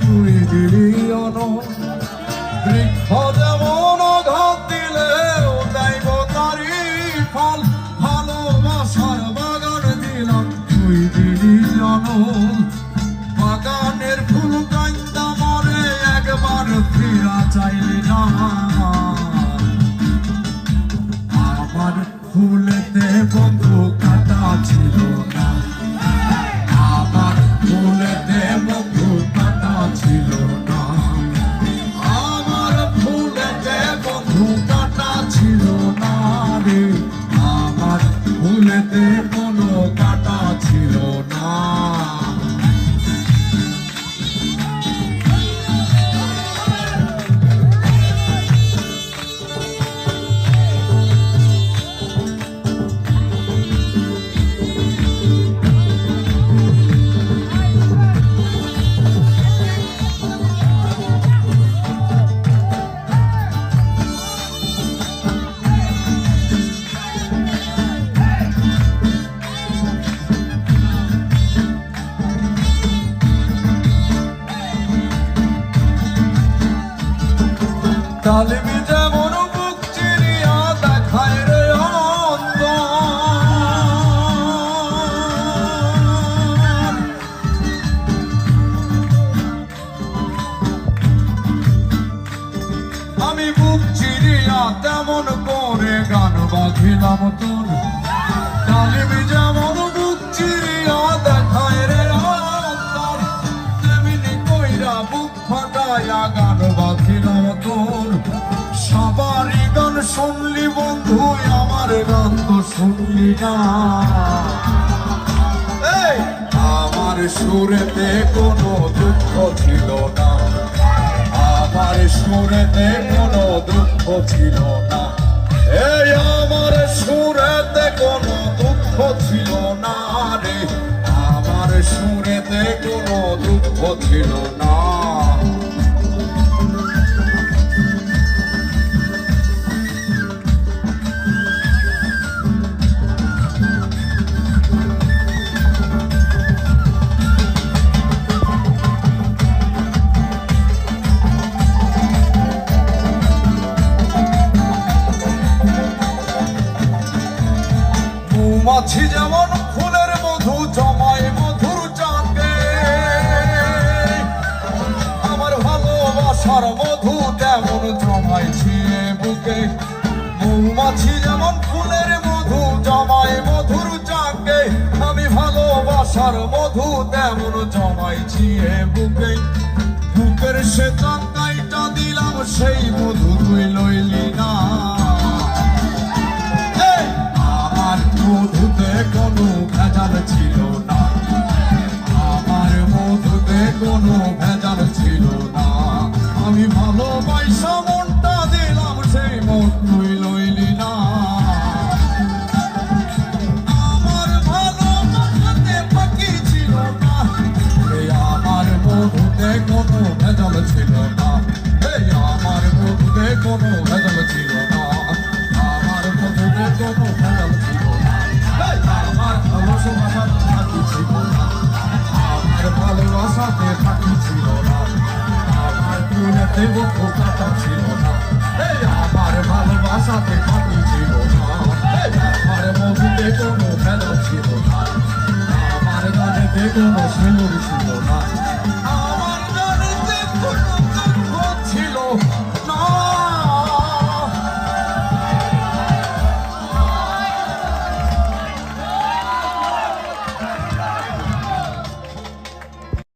তুই দিলি অনল। বৃক্ষ যেমন আঘাত দিলেও দেব তারি ফল, ভালোবাসার বাগান দিলাম তুই দিলি অনল। বাগানের ফুল কান্দা মরে একবার ফিরা চাইলি না। আমার ফুলেতে বন্ধু কাটা ছিল না, আমার ফুলেতে বন্ধু কাটা ছিল না, আমার ফুলেতে বন্ধু কাটা ছিল না রে, আমার ফুলেতে কোনো কাটা ছিল না। তালিমি যেমন বুক চিরিয়া দেখায় রে অন্তর, আমি বুক চিরিয়া তেমন করে গান বাঁধিলাম তোর। তালিমি যেমন বুক চিরিয়া দেখায় রে অন্তর, তেমনি কইরা বুক ফাটাইয়া গান বাঁধিলাম তোর। সবারই গান শুনলি বন্ধু, আমার গান তো শুনলি না। আমার সুরেতে কোনো দুঃখ ছিল না, আমার সুরেতে কোনো দুঃখ ছিল না, এই আমার সুরেতে কোনো দুঃখ ছিল না রে, আমার সুরেতে কোনো দুঃখ ছিল না। মৌমাছি যেমন ফুলের মধু জমায় মধুর চাঁদে, আমার ভালোবাসার মধু তেমন জমাইছি বুকে। মৌমাছি যেমন ফুলের মধু জমায় মধুর চাঁদে, আমি ভালোবাসার মধু তেমন জমাইছি বুকে। বুকের সে চাঁদাইটা দিলাম, সেই মধু তুই লইলি না। মধুতে কোনো ভেজাল ছিল না, আমার মধুতে কোনো ভেজাল ছিল না, আমি ভালোবাসা মনটা দিলাম, সেই মন তুই লইলি না। আমার ভালোবাসাতে ফাঁকি ছিল না, এই আমার মধুতে কোনো ভেজাল ছিল না, এই আমার মধুতে কোনো ভেজাল ছিল না, আমার মধুতে কোনো ভেজাল ছিল না। আমার ভালোবাসাতে ফাঁকি ছিল না, আমার ভালোবাসাতে ফাঁকি ছিল না, আমার ফুলেতে বন্ধু কাটা ছিল না, আমার ভালোবাসাতে ফাঁকি ছিল না, আমার মধুতে কোনো ভেজাল ছিল না, আমার গানেতে কোনো সিঁদুর